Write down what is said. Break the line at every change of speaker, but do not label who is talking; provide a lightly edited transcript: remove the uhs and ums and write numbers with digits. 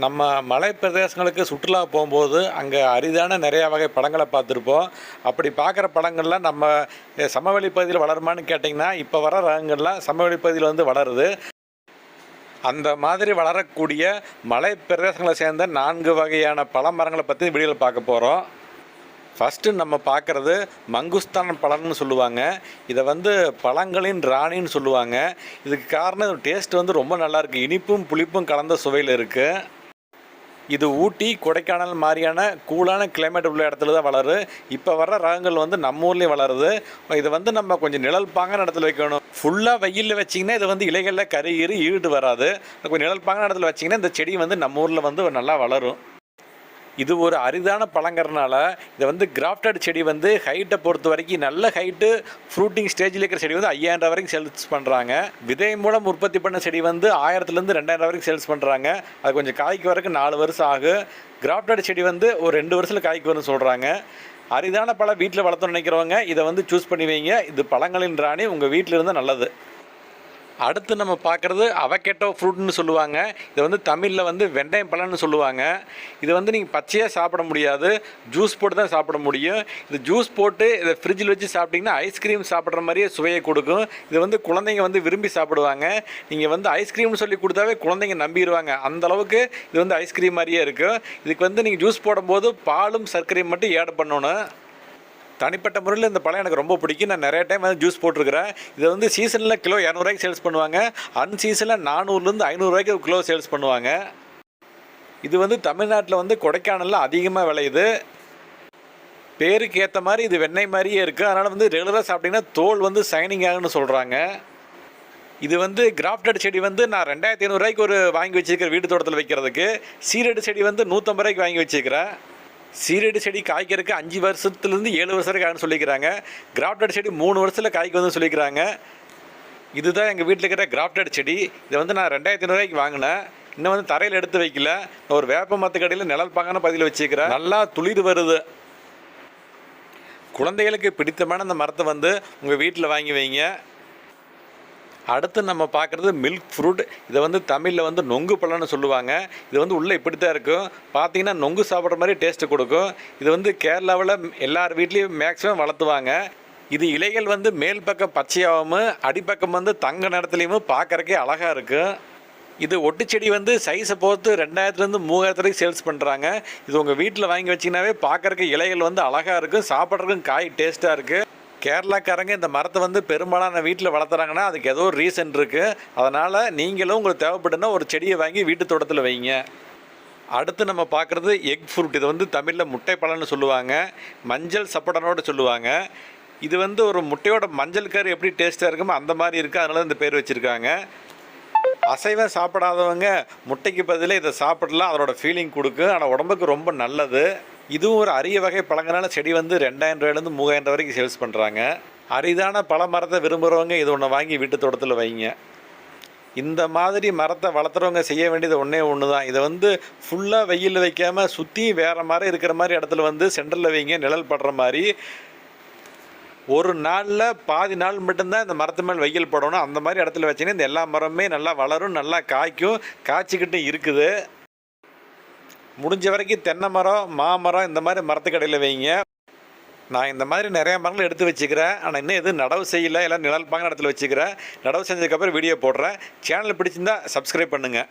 நம்ம மலை பிரதேசங்களுக்கு சுற்றுலா போகும்போது அங்கே அரிதான நிறையா வகை பழங்களை பார்த்துருப்போம். அப்படி பார்க்குற பழங்கள்லாம் நம்ம சமவெளி பகுதியில் வளருமான்னு கேட்டிங்கன்னா, இப்போ வர ரகங்கள்லாம் சமவெளி பகுதியில் வந்து வளருது. அந்த மாதிரி வளரக்கூடிய மலை பிரதேசங்களை சேர்ந்த 4 வகையான பழ மரங்களை பற்றி வீடியோவில் பார்க்க போகிறோம். ஃபஸ்ட்டு நம்ம பார்க்குறது மங்குஸ்தான் பழம்னு சொல்லுவாங்க. இதை வந்து பழங்களின் ராணின்னு சொல்லுவாங்க. இதுக்கு காரணம் டேஸ்ட் வந்து ரொம்ப நல்லாயிருக்கு. இனிப்பும் புளிப்பும் கலந்த சுவையில் இருக்குது. இது ஊட்டி, கொடைக்கானல் மாதிரியான கூலான கிளைமேட் உள்ள இடத்துல தான் வளரும். இப்போ வர்ற ரகங்கள் வந்து நம்ம ஊர்லேயும் வளருது. இதை வந்து நம்ம கொஞ்சம் நிழல் பாங்கான இடத்துல வைக்கணும். ஃபுல்லாக வெயிலில் வச்சிங்கன்னா இது வந்து இலைகளில் கருகீறி ஈடு வராது. கொஞ்சம் நிழல் பாங்கான இடத்துல வச்சிங்கன்னா இந்த செடி வந்து நம்ம ஊரில் வந்து நல்லா வளரும். இது ஒரு அரிதான பழங்கிறதுனால இதை வந்து கிராஃப்டட் செடி வந்து ஹைட்டை பொறுத்த வரைக்கும் நல்ல ஹைட்டு ஃப்ரூட்டிங் ஸ்டேஜில் இருக்கிற செடி வந்து 5000 வரைக்கும் சேல்ஸ் பண்ணுறாங்க. விதை மூலம் உற்பத்தி பண்ண செடி வந்து 1000லேருந்து 2000 வரைக்கும் சேல்ஸ் பண்ணுறாங்க. அது கொஞ்சம் காய்க்கு வரைக்கும் 4 வருஷம் ஆகும். கிராஃப்டட் செடி வந்து ஒரு 2 வருஷத்தில் காய்க்கு வரும்னு சொல்கிறாங்க. அரிதான பழம் வீட்டில் வளர்த்தோன்னு நினைக்கிறவங்க இதை வந்து சூஸ் பண்ணி வைங்க. இது பழங்களின் ராணி, உங்கள் வீட்டில் இருந்தால் நல்லது. அடுத்து நம்ம பார்க்குறது அவகேட்டோ ஃப்ரூட்னு சொல்லுவாங்க. இதை வந்து தமிழில் வந்து வெந்தயம் பழம்னு சொல்லுவாங்க. இது வந்து நீங்கள் பச்சையாக சாப்பிட முடியாது, ஜூஸ் போட்டு தான் சாப்பிட முடியும். இது ஜூஸ் போட்டு இதை ஃப்ரிட்ஜில் வச்சு சாப்பிட்டிங்கன்னா ஐஸ்கிரீம் சாப்பிட்ற மாதிரியே சுவையை கொடுக்கும். இது வந்து குழந்தைங்க வந்து விரும்பி சாப்பிடுவாங்க. நீங்கள் வந்து ஐஸ்கிரீம்னு சொல்லி கொடுத்தாவே குழந்தைங்க நம்பிடுவாங்க. அந்தளவுக்கு இது வந்து ஐஸ்கிரீம் மாதிரியே இருக்கும். இதுக்கு வந்து நீங்கள் ஜூஸ் போடும்போது பாலும் சர்க்கரையும் மட்டும் ஆட் பண்ணணும். தனிப்பட்ட முறையில் இந்த பழம் எனக்கு ரொம்ப பிடிக்கும். நான் நிறைய டைம் வந்து ஜூஸ் போட்டிருக்கிறேன். இதை வந்து சீசனில் கிலோ 200 சேல்ஸ் பண்ணுவாங்க. அன்சீசனில் 400லேருந்து 500 கிலோ சேல்ஸ் பண்ணுவாங்க. இது வந்து தமிழ்நாட்டில் வந்து கொடைக்கானலில் அதிகமாக விளையுது. பேருக்கு ஏற்ற மாதிரி இது வெண்ணெய் மாதிரியே இருக்குது. அதனால் வந்து ரெகுலராக சாப்பிட்டிங்கன்னா தோல் வந்து சைனிங் ஆகுன்னு சொல்கிறாங்க. இது வந்து கிராஃப்டட் செடி வந்து நான் 2500 ஒரு வாங்கி வச்சுருக்கிறேன் வீட்டு தோட்டத்தில் வைக்கிறதுக்கு. சீரடு செடி வந்து 150 வாங்கி வச்சுருக்கிறேன். சீரடி செடி காய்க்கிறதுக்கு 5 வருஷத்துலேருந்து 7 வருஷம் வரைக்கும் சொல்லிக்கிறாங்க. கிராஃப்டட் செடி 3 வருஷத்தில் காய்க்கு வந்து சொல்லிக்கிறாங்க. இதுதான் எங்கள் வீட்டில் இருக்கிற கிராஃப்டட் செடி. இதை வந்து நான் 2500 வாங்கினேன். இன்னும் வந்து தரையில் எடுத்து வைக்கல. ஒரு வேப்ப மரத்துக்கடியில் நிழல் பாங்கான பகுதியில் வச்சுக்கிறேன். நல்லா துளிர் வருது. குழந்தைகளுக்கு பிடித்தமான அந்த மரத்தை வந்து உங்கள் வீட்டில் வாங்கி வைங்க. அடுத்து நம்ம பார்க்குறது மில்க் ஃப்ரூட். இதை வந்து தமிழில் வந்து நொங்கு பழம்னு சொல்லுவாங்க. இது வந்து உள்ளே இப்படி தான் இருக்கும். பார்த்தீங்கன்னா நொங்கு சாப்பிட்ற மாதிரி டேஸ்ட்டு கொடுக்கும். இது வந்து கேரளாவில் எல்லார் வீட்லேயும் மேக்ஸிமம் வளர்த்துவாங்க. இது இலைகள் வந்து மேல் பக்கம் பச்சையாகவும் அடிப்பக்கம் வந்து தங்க நிறத்துலையும் பார்க்குறக்கே அழகாக இருக்கும். இது ஒட்டு செடி வந்து சைஸை பொறுத்து 2000லேருந்து 3000 வரைக்கும் சேல்ஸ் பண்ணுறாங்க. இது உங்கள் வீட்டில் வாங்கி வச்சிங்கனாவே பார்க்குறக்கு இலைகள் வந்து அழகாக இருக்கும். சாப்பிட்றதுக்கும் காய் டேஸ்ட்டாக இருக்குது. கேரளாக்காரங்க இந்த மரத்தை வந்து பெரும்பாலான வீட்டில் வளர்த்துறாங்கன்னா அதுக்கு ஏதோ ஒரு ரீசன் இருக்குது. அதனால் நீங்களும் உங்களுக்கு தேவைப்படுன்னா ஒரு செடியை வாங்கி வீட்டு தோட்டத்தில் வைங்க. அடுத்து நம்ம பார்க்குறது எக் ஃப்ரூட். இது வந்து தமிழில் முட்டை பழம்னு சொல்லுவாங்க. மஞ்சள் சப்படனோடு சொல்லுவாங்க. இது வந்து ஒரு முட்டையோட மஞ்சள் கரு எப்படி டேஸ்ட்டாக இருக்குமோ அந்த மாதிரி இருக்குது. அதனால இந்த பேர் வச்சுருக்காங்க. அசைவம் சாப்பிடாதவங்க முட்டைக்கு பதிலாக இதை சாப்பிடலாம். அதோட ஃபீலிங் கொடுக்கும். ஆனால் உடம்புக்கு ரொம்ப நல்லது. இதுவும் ஒரு அரிய வகை பழங்கனால செடி வந்து 2000லேருந்து 3000 வரைக்கும் சேல்ஸ் பண்ணுறாங்க. அரிதான பழ மரத்தை விரும்புகிறவங்க இது ஒன்று வாங்கி வீட்டு தோட்டத்தில் வைங்க. இந்த மாதிரி மரத்தை வளர்த்துறவங்க செய்ய வேண்டியது ஒன்று தான். இதை வந்து ஃபுல்லாக வெயில் வைக்காமல் சுற்றி வேறு மாதிரி இருக்கிற மாதிரி இடத்துல வந்து சென்டரில் வைங்க, நிழல் படுற மாதிரி. ஒரு நாளில் பாதி நாள் மட்டும்தான் இந்த மரத்து மேல் வெயில் படணும். அந்த மாதிரி இடத்துல வச்சிங்கன்னா இந்த எல்லா மரமே நல்லா வளரும், நல்லா காய்க்கும், காய்ச்சிக்கிட்டு இருக்குது. முடிஞ்ச வரைக்கும் தென்னை மரம், மாமரம் இந்த மாதிரி மரத்துக்கடையில் வைங்க. நான் இந்த மாதிரி நிறையா மரங்கள் எடுத்து வச்சுக்கிறேன். ஆனால் இன்னும் எதுவும் நடவு செய்யலை. எல்லாம் நிழல் பாங்க இடத்துல வச்சுக்கிறேன். நடவு செஞ்சதுக்கப்புறம் வீடியோ போடுறேன். சேனல் பிடிச்சிருந்தா சப்ஸ்கிரைப் பண்ணுங்கள்.